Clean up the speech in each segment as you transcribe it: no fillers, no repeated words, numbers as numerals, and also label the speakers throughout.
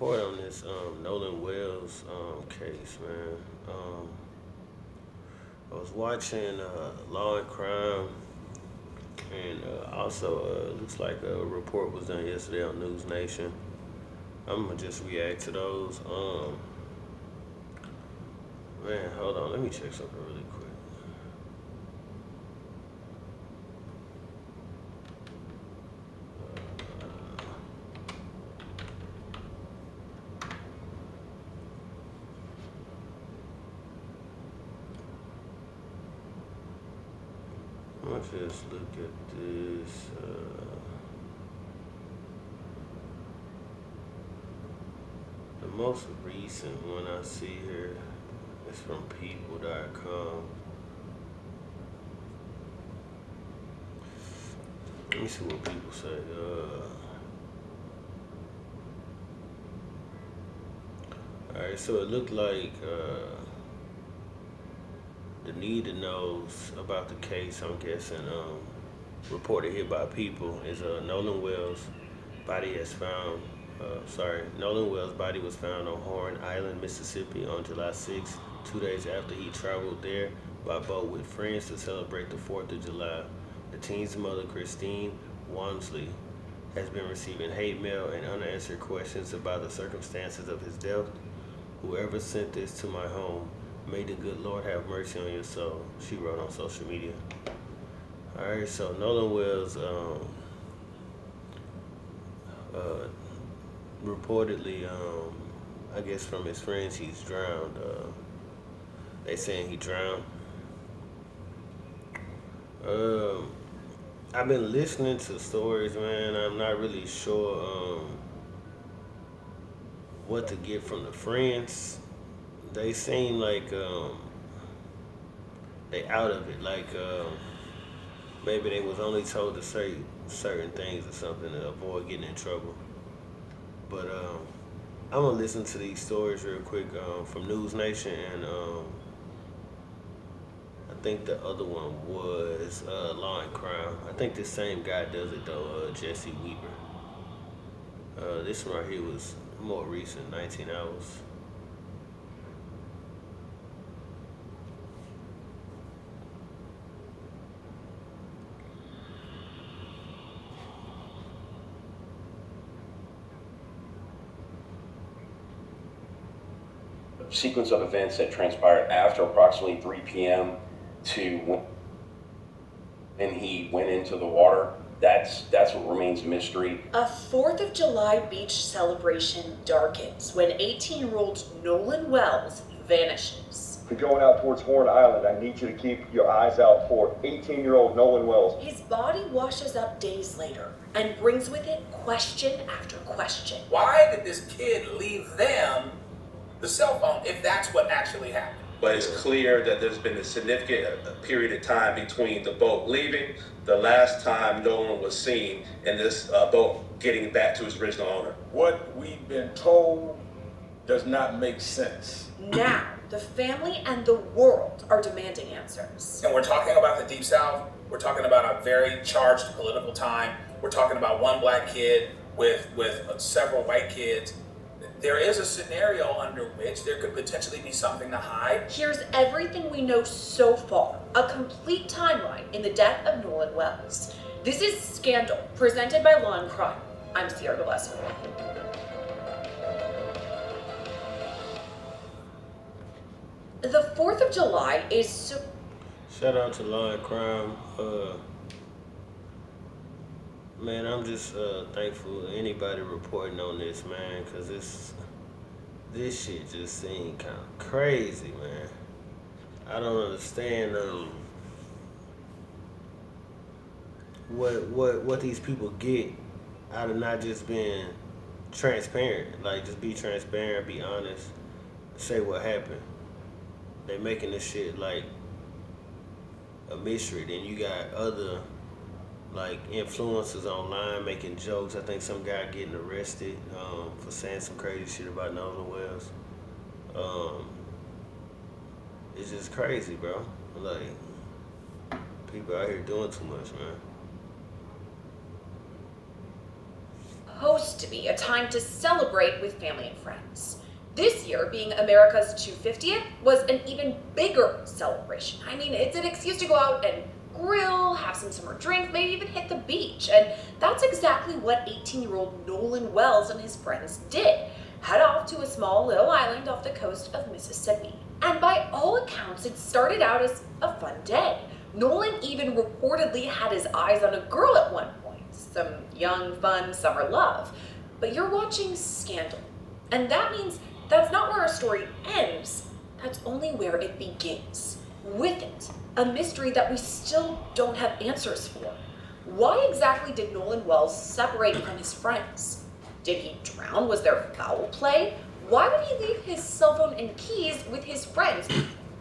Speaker 1: report on this Nolan Wells case, man. I was watching Law and Crime, and also looks like a report was done yesterday on News Nation. I'm gonna just react to those. Man, hold on, let me check something really quick. Let's just look at this. The most recent one I see here is from people.com. Let me see what people say. Alright, so it looked like the need to knows about the case, I'm guessing, reported here by people, is Nolan Wells' body is found. Nolan Wells' body was found on Horn Island, Mississippi on July 6, 2 days after he traveled there by boat with friends to celebrate the 4th of July. The teen's mother, Crump Wonsley, has been receiving hate mail and unanswered questions about the circumstances of his death. Whoever sent this to my home, may the good Lord have mercy on your soul, she wrote on social media. Alright, so Nolan Wells reportedly, I guess from his friends, he's drowned. They saying he drowned. I've been listening to stories, man. I'm not really sure what to get from the friends. They seem like they out of it. Like maybe they was only told to say certain things or something to avoid getting in trouble. But I'm gonna listen to these stories real quick from News Nation, and I think the other one was Law and Crime. I think the same guy does it though, Jesse Weaver. This one right here was more recent, 19 hours.
Speaker 2: Sequence of events that transpired after approximately 3 p.m. to when he went into the water. That's what remains a mystery.
Speaker 3: A 4th of July beach celebration darkens when 18-year-old Nolan Wells vanishes.
Speaker 4: If you're going out towards Horn Island, I need you to keep your eyes out for 18-year-old Nolan Wells.
Speaker 3: His body washes up days later and brings with it question after question.
Speaker 5: Why did this kid leave them the cell phone if that's what actually happened?
Speaker 6: But it's clear that there's been a significant period of time between the boat leaving, the last time Nolan was seen, and this boat getting back to its original owner.
Speaker 7: What we've been told does not make sense.
Speaker 3: Now, the family and the world are demanding answers.
Speaker 5: And we're talking about the Deep South. We're talking about a very charged political time. We're talking about one black kid with several white kids. There is a scenario under which there could potentially be something to hide.
Speaker 3: Here's everything we know so far, a complete timeline in the death of Nolan Wells. This is Scandal, presented by Law and Crime. I'm Sierra Gillespie. The 4th of July is so...
Speaker 1: Shout out to Law and Crime. Man, I'm just thankful anybody reporting on this, man, because this shit just seemed kind of crazy, man. I don't understand what these people get out of not just being transparent. Like, just be transparent, be honest, say what happened. They making this shit like a mystery. Then you got other like influencers online making jokes. I think some guy getting arrested for saying some crazy shit about Nolan Wells. It's just crazy, bro. Like, people out here doing too much, man.
Speaker 3: supposed to be a time to celebrate with family and friends. This year, being America's 250th, was an even bigger celebration. I mean, it's an excuse to go out and grill, have some summer drinks, maybe even hit the beach. And that's exactly what 18-year-old Nolan Wells and his friends did. Head off to a small little island off the coast of Mississippi. And by all accounts, it started out as a fun day. Nolan even reportedly had his eyes on a girl at one point, some young, fun summer love. But you're watching Scandal, and that means that's not where our story ends, that's only where it begins. With it, a mystery that we still don't have answers for. Why exactly did Nolan Wells separate from his friends? Did he drown? Was there foul play? Why would he leave his cell phone and keys with his friends?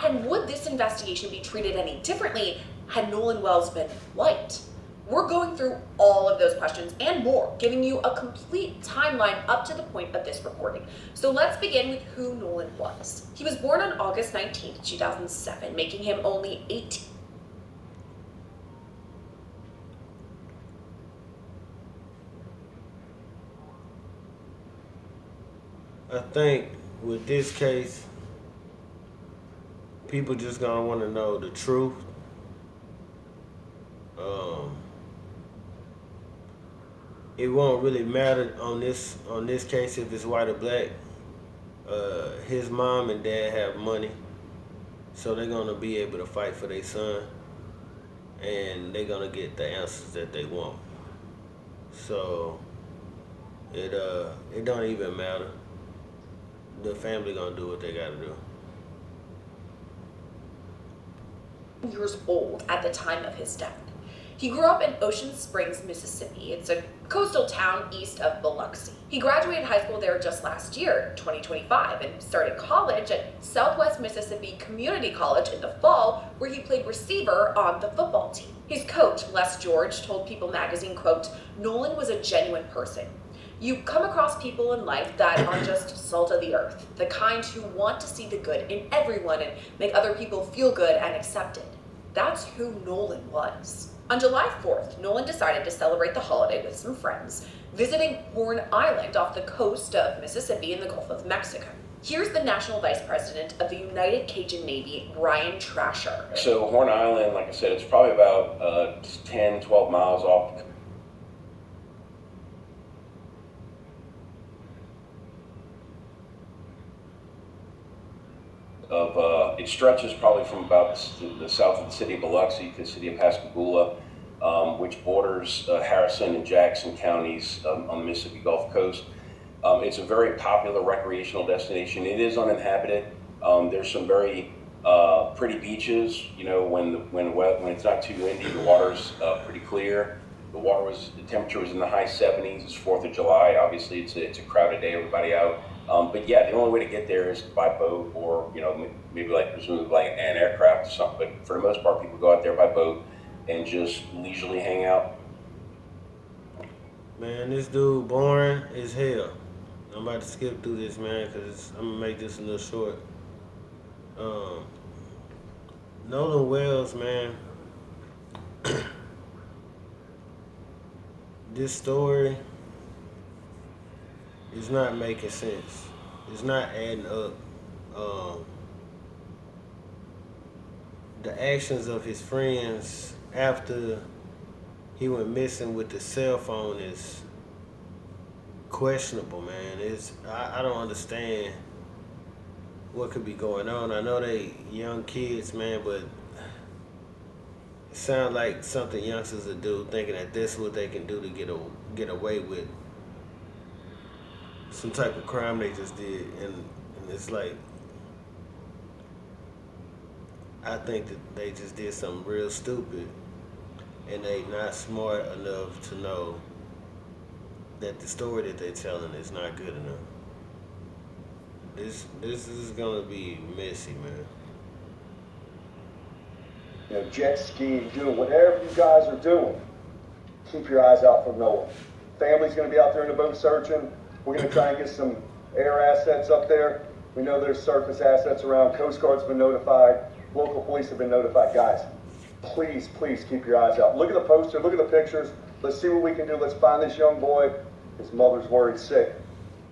Speaker 3: And would this investigation be treated any differently had Nolan Wells been white? We're going through all of those questions and more, giving you a complete timeline up to the point of this recording. So let's begin with who Nolan was. He was born on August 19, 2007, making him only 18.
Speaker 1: I think with this case, people just gonna want to know the truth. It won't really matter on this case if it's white or black. His mom and dad have money, so they're gonna be able to fight for their son, and they're gonna get the answers that they want. So it don't even matter. The family gonna do what they gotta do.
Speaker 3: Years old at the time of his death. He grew up in Ocean Springs, Mississippi. It's a coastal town east of Biloxi. He graduated high school there just last year, 2025, and started college at Southwest Mississippi Community College in the fall, where he played receiver on the football team. His coach, Les George, told People magazine, quote, "Nolan was a genuine person. You come across people in life that are just salt of the earth, the kind who want to see the good in everyone and make other people feel good and accepted." That's who Nolan was. On July 4th, Nolan decided to celebrate the holiday with some friends, visiting Horn Island off the coast of Mississippi in the Gulf of Mexico. Here's the National Vice President of the United Cajun Navy, Brian Trasher.
Speaker 2: So Horn Island, like I said, it's probably about 10, 12 miles off. It stretches probably from about the south of the city of Biloxi to the city of Pascagoula, which borders Harrison and Jackson counties on the Mississippi Gulf Coast. It's a very popular recreational destination. It is uninhabited. There's some very pretty beaches. You know, when it's not too windy, the water's pretty clear. The temperature was in the high 70s. It's 4th of July. Obviously, it's a crowded day. Everybody out. But yeah, the only way to get there is by boat or, you know, maybe presumably like an aircraft or something. But for the most part, people go out there by boat and just leisurely hang out.
Speaker 1: Man, this dude boring as hell. I'm about to skip through this, man, because I'm going to make this a little short. Nolan Wells, man. This story is not making sense. It's not adding up. The actions of his friends after he went missing with the cell phone is questionable, man. I don't understand what could be going on. I know they young kids, man, but it sounds like something youngsters would do, thinking that this is what they can do to get away with some type of crime they just did, and it's like, I think that they just did something real stupid, and they not smart enough to know that the story that they're telling is not good enough. This is gonna be messy, man.
Speaker 4: You know, jet skiing, doing whatever you guys are doing, keep your eyes out for Nolan. Family's gonna be out there in the boat searching. We're gonna try and get some air assets up there. We know there's surface assets around. Coast Guard's been notified. Local police have been notified. Guys, please keep your eyes out. Look at the poster, look at the pictures. Let's see what we can do. Let's find this young boy. His mother's worried sick.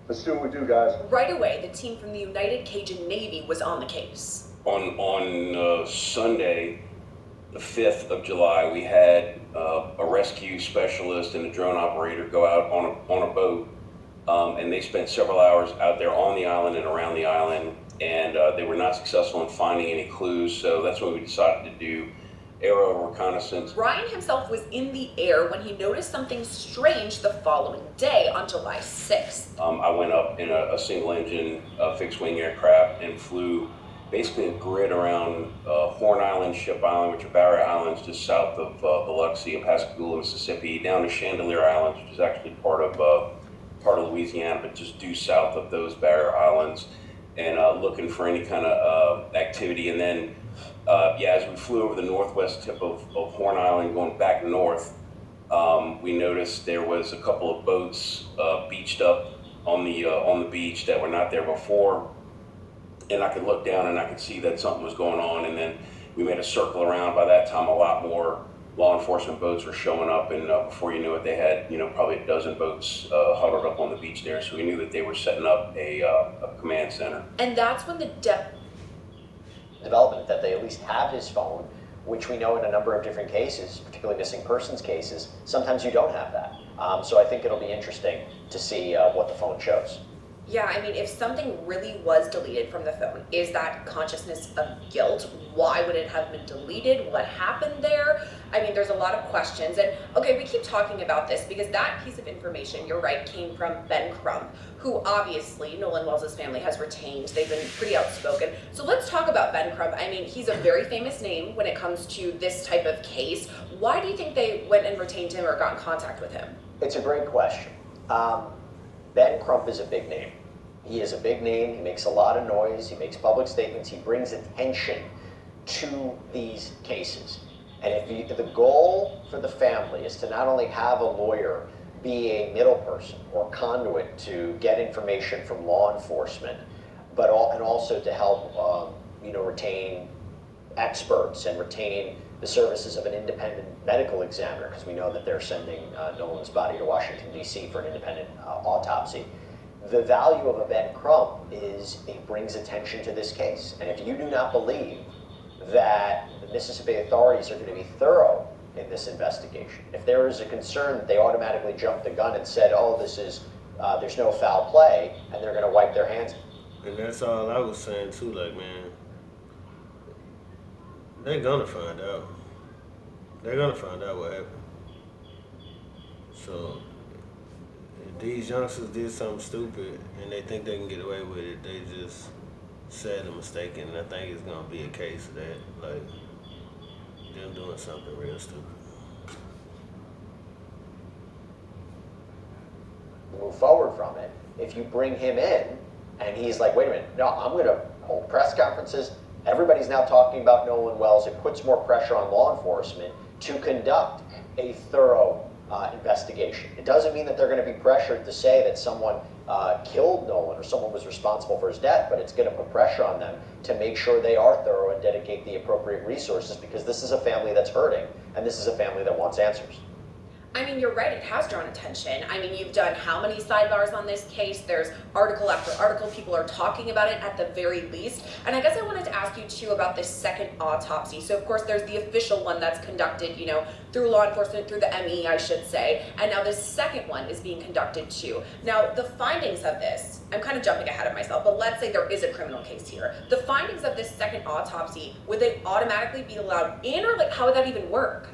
Speaker 4: Let's see what we do, guys.
Speaker 3: Right away, the team from the United Cajun Navy was on the case.
Speaker 2: On Sunday, the 5th of July, we had a rescue specialist and a drone operator go out on a boat, and they spent several hours out there on the island and around the island, and they were not successful in finding any clues, so that's when we decided to do aerial reconnaissance.
Speaker 3: Ryan himself was in the air when he noticed something strange the following day on July 6th.
Speaker 2: I went up in a single-engine fixed-wing aircraft and flew basically a grid around Horn Island, Ship Island, which are barrier islands just south of Biloxi and Pascagoula, Mississippi, down to Chandelier Islands, which is actually part of Louisiana, but just due south of those barrier islands, and looking for any kind of activity. And then, as we flew over the northwest tip of Horn Island, going back north, we noticed there was a couple of boats beached up on the beach that were not there before. And I could look down and I could see that something was going on. And then we made a circle around. By that time, a lot more law enforcement boats were showing up. And before you knew it, they had, probably a dozen boats huddled up on the beach there. So we knew that they were setting up a command center.
Speaker 3: And that's when the
Speaker 8: development that they at least have his phone, which we know in a number of different cases, particularly missing persons cases, sometimes you don't have that. So I think it'll be interesting to see what the phone shows.
Speaker 3: Yeah, I mean, if something really was deleted from the phone, is that consciousness of guilt? Why would it have been deleted? What happened there? I mean, there's a lot of questions. And okay, we keep talking about this because that piece of information, you're right, came from Ben Crump, who obviously Nolan Wells' family has retained. They've been pretty outspoken. So let's talk about Ben Crump. I mean, he's a very famous name when it comes to this type of case. Why do you think they went and retained him or got in contact with him?
Speaker 8: It's a great question. Ben Crump is a big name. He is a big name. He makes a lot of noise. He makes public statements. He brings attention to these cases. And if the goal for the family is to not only have a lawyer be a middle person or conduit to get information from law enforcement, but also to help retain experts and retain the services of an independent medical examiner, because we know that they're sending Nolan's body to Washington, D.C. for an independent autopsy. The value of a Ben Crump is it brings attention to this case. And if you do not believe that the Mississippi authorities are going to be thorough in this investigation, if there is a concern that they automatically jumped the gun and said, oh, this is, there's no foul play, and they're going to wipe their hands.
Speaker 1: And that's all I was saying too, like, man, they're gonna find out. They're gonna find out what happened. So, if these youngsters did something stupid and they think they can get away with it, they just sadly mistaken. And I think it's gonna be a case of that, like, them doing something real stupid.
Speaker 8: Move forward from it. If you bring him in and he's like, wait a minute, no, I'm going to hold press conferences. Everybody's now talking about Nolan Wells. It puts more pressure on law enforcement to conduct a thorough investigation. It doesn't mean that they're going to be pressured to say that someone killed Nolan or someone was responsible for his death, but it's going to put pressure on them to make sure they are thorough and dedicate the appropriate resources, because this is a family that's hurting and this is a family that wants answers.
Speaker 3: I mean, you're right, it has drawn attention. I mean, you've done how many sidebars on this case? There's article after article, people are talking about it at the very least. And I guess I wanted to ask you too about this second autopsy. So of course there's the official one that's conducted, through law enforcement, through the ME, I should say. And now this second one is being conducted too. Now the findings of this, I'm kind of jumping ahead of myself, but let's say there is a criminal case here. The findings of this second autopsy, would they automatically be allowed in, or like how would that even work?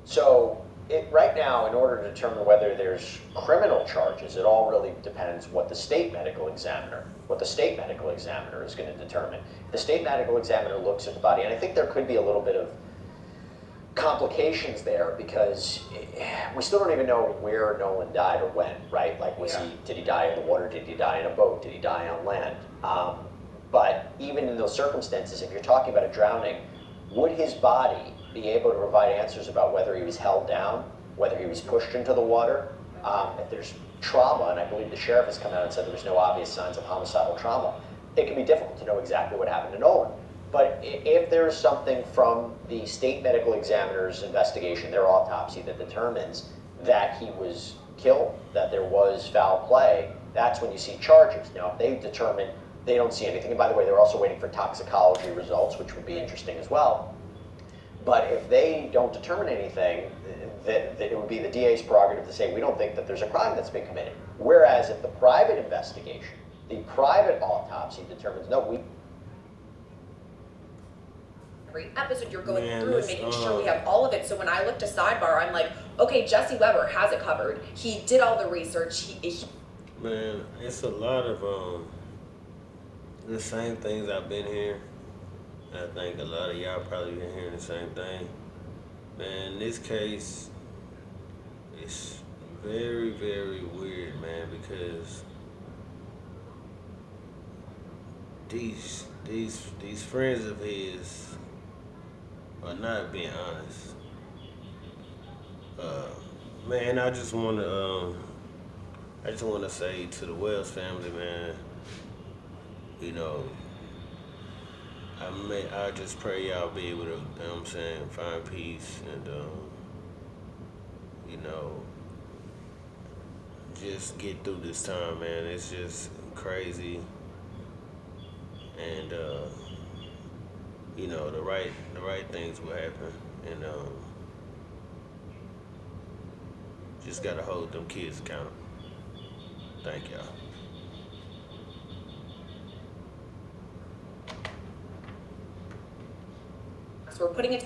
Speaker 8: So right now, in order to determine whether there's criminal charges, it all really depends what the state medical examiner is going to determine. The state medical examiner looks at the body, and I think there could be a little bit of complications there, because we still don't even know where Nolan died or when, right? Like, did he die in the water? Did he die in a boat? Did he die on land? But even in those circumstances, if you're talking about a drowning, would his body be able to provide answers about whether he was held down, whether he was pushed into the water? If there's trauma, and I believe the sheriff has come out and said there was no obvious signs of homicidal trauma, it can be difficult to know exactly what happened to Nolan. But if there's something from the state medical examiner's investigation, their autopsy, that determines that he was kill, that there was foul play, that's when you see charges. Now, if they determine they don't see anything, and by the way, they're also waiting for toxicology results, which would be interesting as well. But if they don't determine anything, that it would be the DA's prerogative to say, we don't think that there's a crime that's been committed. Whereas if the private investigation, the private autopsy determines, no, we...
Speaker 3: Every episode you're going
Speaker 1: Man,
Speaker 3: through and
Speaker 1: this,
Speaker 3: making sure we have all of it. So when I looked to Sidebar, I'm like, okay, Jesse Weber has it covered. He did all the research. He
Speaker 1: Man, it's a lot of the same things I've been hearing. I think a lot of y'all probably been hearing the same thing. Man, this case is very, very weird, man, because these friends of his are not being honest. Man, I just wanna say to the Wells family, man, you know, I just pray y'all be able to, you know what I'm saying, find peace and, you know, just get through this time, man. It's just crazy. And, you know, the right things will happen. And, just gotta hold them kids accountable. Thank y'all.
Speaker 3: so we're putting it